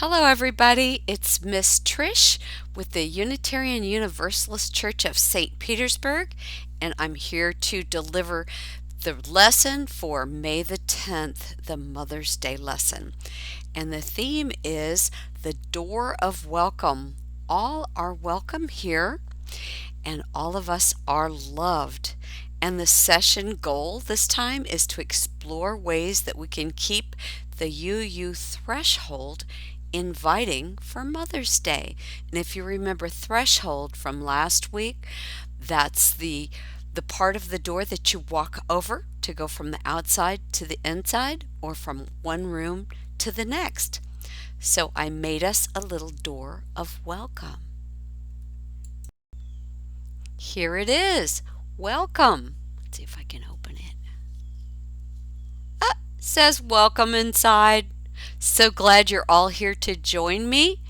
Hello, everybody. It's Miss Trish with the Unitarian Universalist Church of St. Petersburg, and I'm here to deliver the lesson for May the 10th, the Mother's Day lesson. And the theme is the door of welcome. All are welcome here, and all of us are loved. And the session goal this time is to explore ways that we can keep the UU threshold inviting for Mother's Day. And if you remember threshold from last week, that's the part of the door that you walk over to go from the outside to the inside or from one room to the next. So I made us a little door of welcome. Here it is. Welcome. Let's see if I can open it. Says welcome inside. So glad you're all here to join me,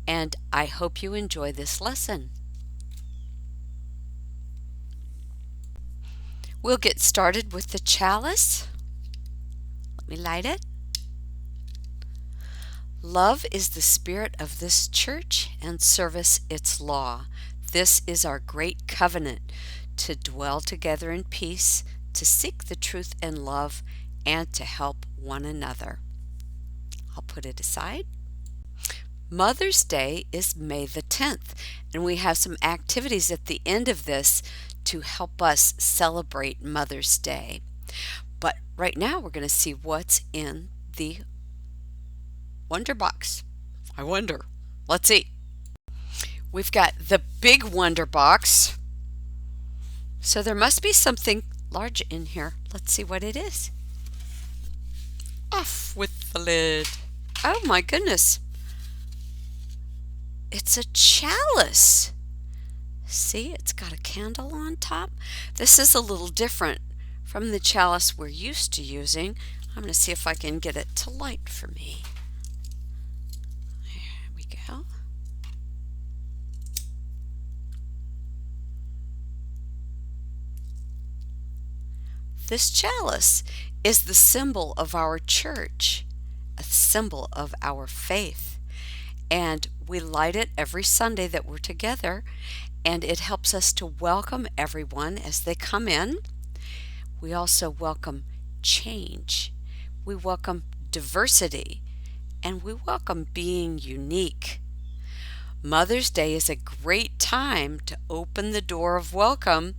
and I hope you enjoy this lesson. We'll get started with the chalice. Let me light it. Love is the spirit of this church and service its law. This is our great covenant, to dwell together in peace, to seek the truth and love, and to help one another. I'll put it aside. Mother's Day is May the 10th, and we have some activities at the end of this to help us celebrate Mother's Day. But right now we're going to see what's in the Wonder Box. I wonder. Let's see. We've got the big Wonder Box. So there must be something large in here. Let's see what it is. Off with the lid. Oh my goodness. It's a chalice. See, it's got a candle on top. This is a little different from the chalice we're used to using. I'm going to see if I can get it to light for me. There we go. This chalice is the symbol of our church, a symbol of our faith. And we light it every Sunday that we're together, and it helps us to welcome everyone as they come in. We also welcome change. We welcome diversity, and we welcome being unique. Mother's Day is a great time to open the door of welcome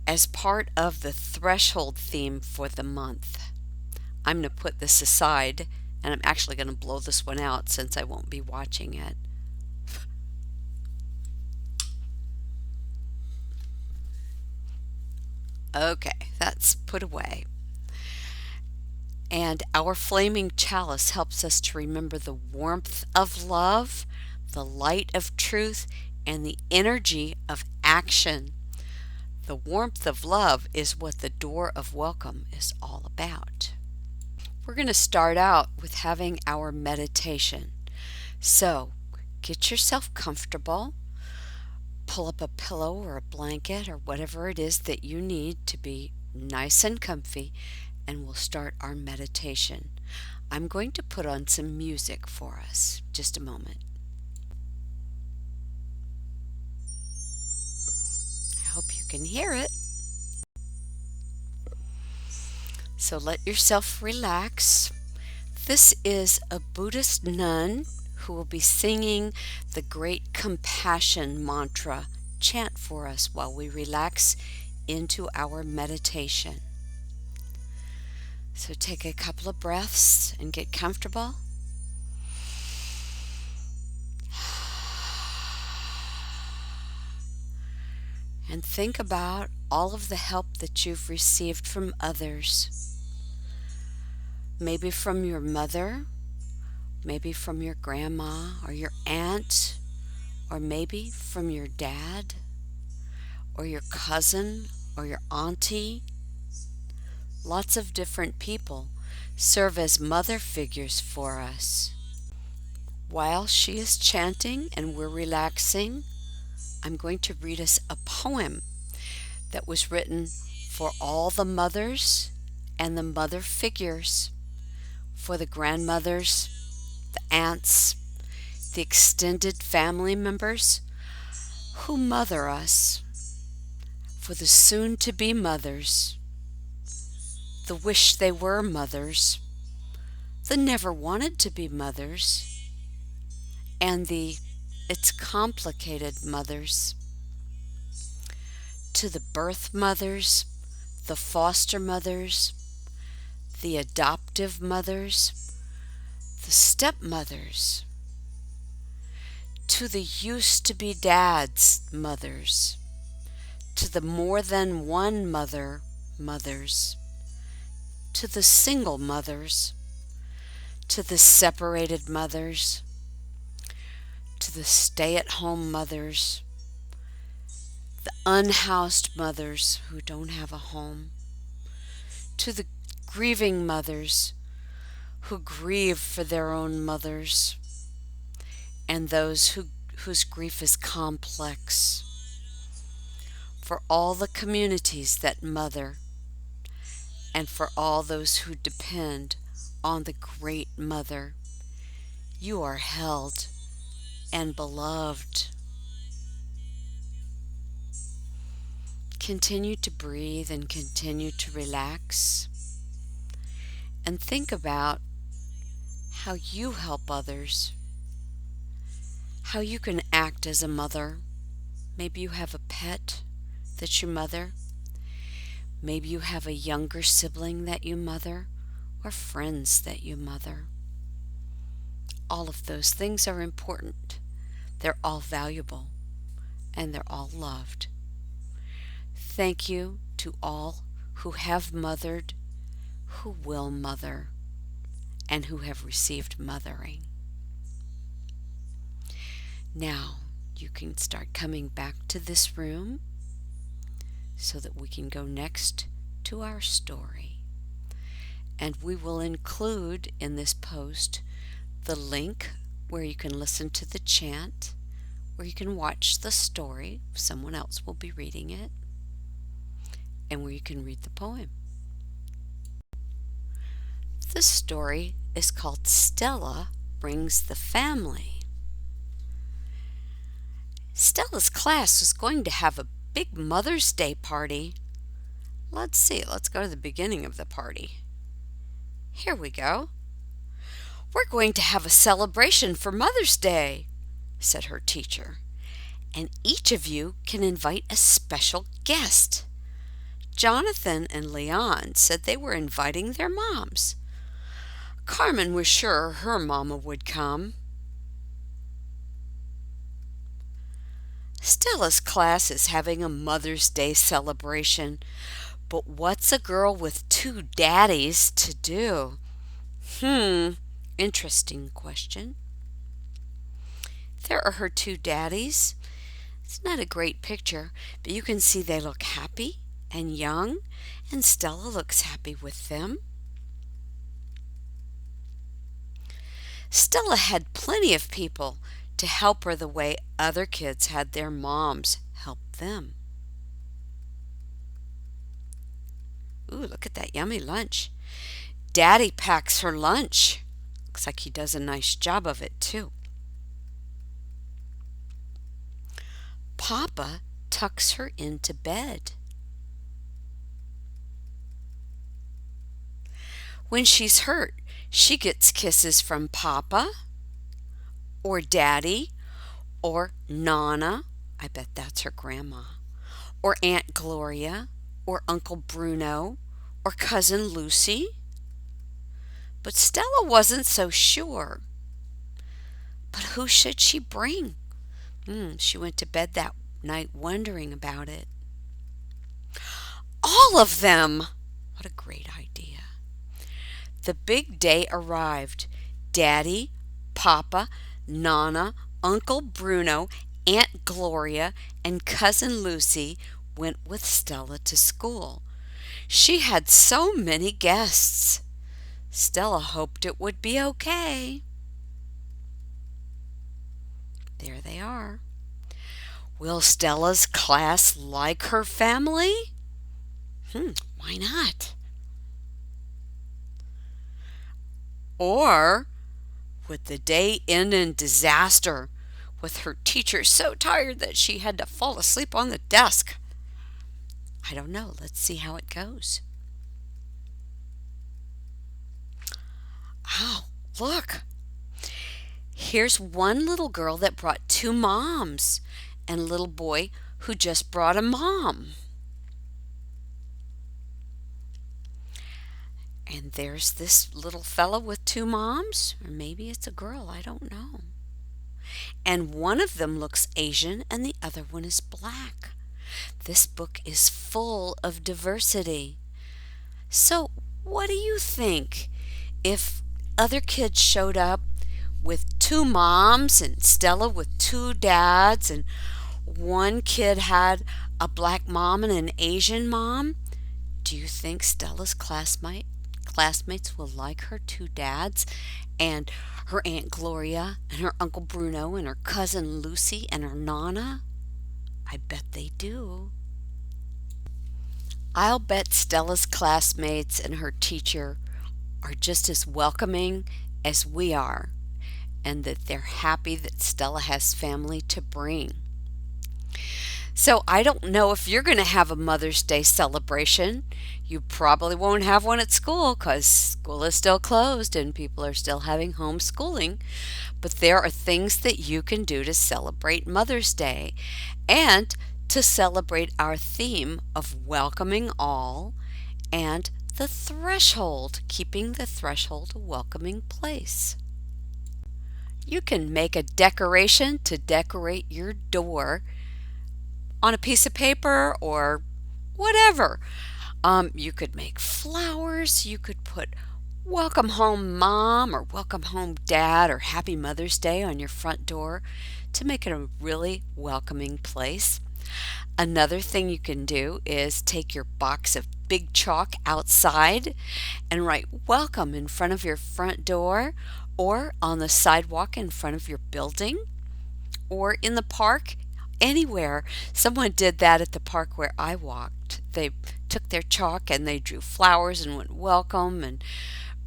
as part of the threshold theme for the month. I'm going to put this aside, and I'm actually going to blow this one out since I won't be watching it. Okay, that's put away. And our flaming chalice helps us to remember the warmth of love, the light of truth, and the energy of action. The warmth of love is what the door of welcome is all about. We're going to start out with having our meditation. So, get yourself comfortable. Pull up a pillow or a blanket or whatever it is that you need to be nice and comfy, and we'll start our meditation. I'm going to put on some music for us. Just a moment. I hope you can hear it. So let yourself relax. This is a Buddhist nun who will be singing the great compassion mantra, chant for us while we relax into our meditation. So take a couple of breaths and get comfortable. And think about all of the help that you've received from others. Maybe from your mother, maybe from your grandma or your aunt, or maybe from your dad, or your cousin, or your auntie. Lots of different people serve as mother figures for us. While she is chanting and we're relaxing, I'm going to read us a poem that was written for all the mothers and the mother figures, for the grandmothers, the aunts, the extended family members who mother us, for the soon-to-be mothers, the wish they were mothers, the never wanted to be mothers, and the it's complicated mothers, to the birth mothers, the foster mothers, the adoptive mothers, the stepmothers, to the used-to-be dads mothers, to the more than one mother mothers, to the single mothers, to the separated mothers, to the stay-at-home mothers, the unhoused mothers who don't have a home, to the grieving mothers who grieve for their own mothers, and those whose grief is complex, for all the communities that mother, and for all those who depend on the Great Mother. You are held and beloved. Continue to breathe and continue to relax. And think about how you help others, how you can act as a mother. Maybe you have a pet that you mother. Maybe you have a younger sibling that you mother, or friends that you mother. All of those things are important. They're all valuable, and they're all loved. Thank you to all who have mothered, who will mother, and who have received mothering. Now you can start coming back to this room so that we can go next to our story. And we will include in this post the link where you can listen to the chant, where you can watch the story. Someone else will be reading it, and where you can read the poem. The story is called Stella Brings the Family. Stella's class was going to have a big Mother's Day party. Let's see, let's go to the beginning of the party. Here we go. We're going to have a celebration for Mother's Day, said her teacher, and each of you can invite a special guest. Jonathan and Leon said they were inviting their moms. Carmen was sure her mama would come. Stella's class is having a Mother's Day celebration, but what's a girl with two daddies to do? Interesting question. There are her two daddies. It's not a great picture, but you can see they look happy and young, and Stella looks happy with them. Stella had plenty of people to help her the way other kids had their moms help them. Ooh, look at that yummy lunch. Daddy packs her lunch. Looks like he does a nice job of it, too. Papa tucks her into bed. When she's hurt, she gets kisses from Papa, or Daddy, or Nana, I bet that's her grandma, or Aunt Gloria, or Uncle Bruno, or Cousin Lucy. But Stella wasn't so sure. But who should she bring? She went to bed that night wondering about it. All of them! What a great idea. The big day arrived. Daddy, Papa, Nana, Uncle Bruno, Aunt Gloria, and Cousin Lucy went with Stella to school. She had so many guests. Stella hoped it would be okay. There they are. Will Stella's class like her family? Why not? Or Would the day end in disaster, with her teacher so tired that she had to fall asleep on the desk? I don't know. Let's see how it goes. Oh, look. Here's one little girl that brought two moms, and a little boy who just brought a mom. And there's this little fella with two moms, or maybe it's a girl, I don't know. And one of them looks Asian and the other one is black. This book is full of diversity. So, what do you think if other kids showed up with two moms and Stella with two dads, and one kid had a black mom and an Asian mom? Do you think Stella's classmates will like her two dads and her Aunt Gloria and her Uncle Bruno and her cousin Lucy and her Nana? I bet they do. I'll bet Stella's classmates and her teacher are just as welcoming as we are, and that they're happy that Stella has family to bring. So I don't know if you're going to have a Mother's Day celebration. You probably won't have one at school because school is still closed and people are still having homeschooling. But there are things that you can do to celebrate Mother's Day and to celebrate our theme of welcoming all and the threshold, keeping the threshold a welcoming place. You can make a decoration to decorate your door on a piece of paper or whatever. You could make flowers. You could put welcome home mom or welcome home dad or happy Mother's Day on your front door to make it a really welcoming place. Another thing you can do is take your box of big chalk outside and write welcome in front of your front door or on the sidewalk in front of your building or in the park. Anywhere. Someone did that at the park where I walked. They took their chalk and they drew flowers and went welcome and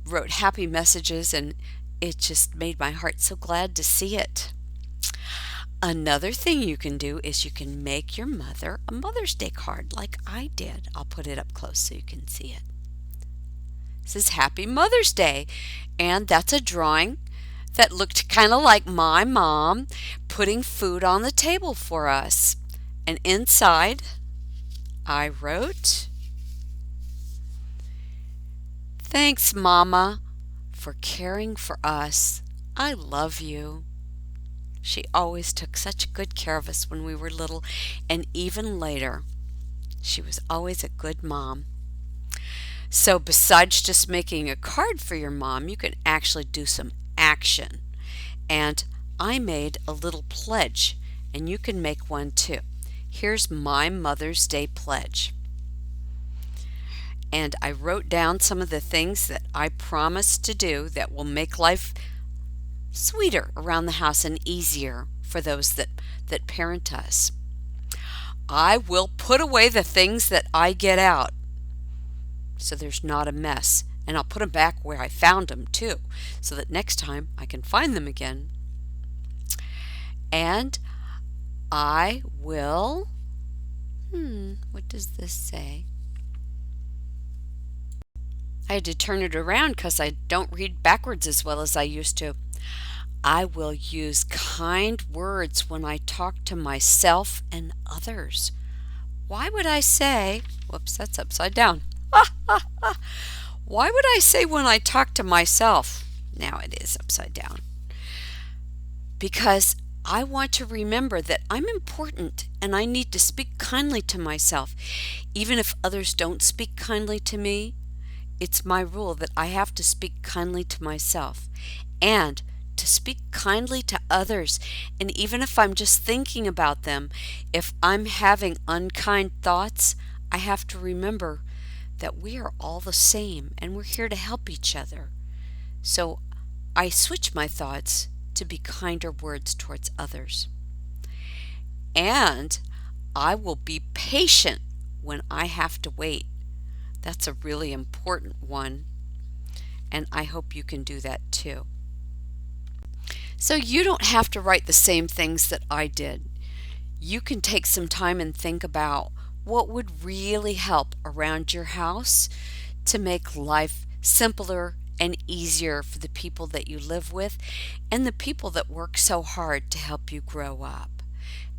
wrote happy messages, and it just made my heart so glad to see it. Another thing you can do is you can make your mother a Mother's Day card like I did. I'll put it up close so you can see it. It says Happy Mother's Day, and that's a drawing that looked kind of like my mom putting food on the table for us. And inside, I wrote, "Thanks, Mama, for caring for us. I love you." She always took such good care of us when we were little, and even later. She was always a good mom. So besides just making a card for your mom, you can actually do some action. And I made a little pledge, and you can make one too. Here's my Mother's Day pledge. And I wrote down some of the things that I promised to do that will make life sweeter around the house and easier for those that parent us. I will put away the things that I get out so there's not a mess. And I'll put them back where I found them too, so that next time I can find them again. And I will, what does this say? I had to turn it around because I don't read backwards as well as I used to. I will use kind words when I talk to myself and others. Why would I say, whoops, that's upside down. Why would I say when I talk to myself? Now it is upside down. Because I want to remember that I'm important and I need to speak kindly to myself. Even if others don't speak kindly to me, it's my rule that I have to speak kindly to myself and to speak kindly to others. And even if I'm just thinking about them, if I'm having unkind thoughts, I have to remember that we are all the same and we're here to help each other. So I switch my thoughts to be kinder words towards others. And I will be patient when I have to wait. That's a really important one. And I hope you can do that too. So you don't have to write the same things that I did. You can take some time and think about what would really help around your house to make life simpler and easier for the people that you live with and the people that work so hard to help you grow up.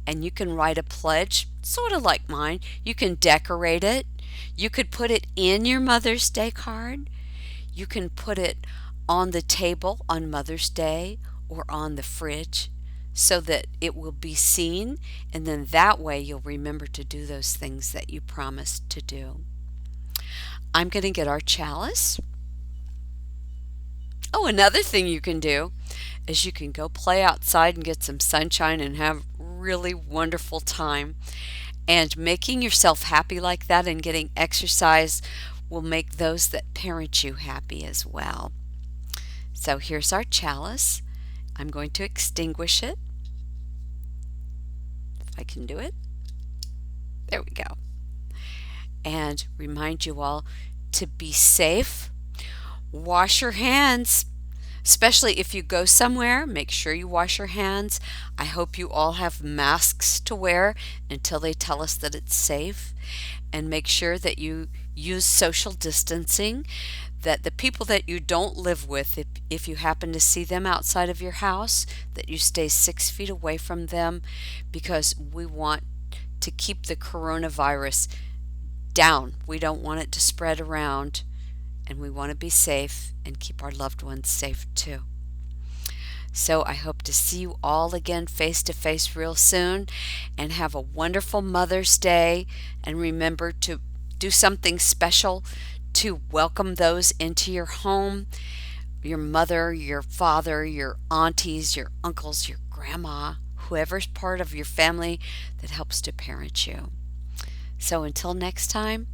And you can write a pledge, sort of like mine. You can decorate it. You could put it in your Mother's Day card. You can put it on the table on Mother's Day or on the fridge so that it will be seen, and then that way you'll remember to do those things that you promised to do. I'm going to get our chalice. Oh, another thing you can do is you can go play outside and get some sunshine and have really wonderful time. And making yourself happy like that and getting exercise will make those that parent you happy as well. So here's our chalice. I'm going to extinguish it. If I can do it. There we go. And remind you all to be safe. Wash your hands. Especially if you go somewhere, make sure you wash your hands. I hope you all have masks to wear until they tell us that it's safe. And make sure that you use social distancing, that the people that you don't live with, if you happen to see them outside of your house, that you stay 6 feet away from them, because we want to keep the coronavirus down. We don't want it to spread around, and we want to be safe and keep our loved ones safe too. So I hope to see you all again face to face real soon, and have a wonderful Mother's Day, and remember to do something special to welcome those into your home, your mother, your father, your aunties, your uncles, your grandma, whoever's part of your family that helps to parent you. So until next time,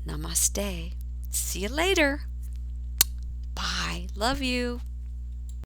namaste. See you later. Bye. Love you.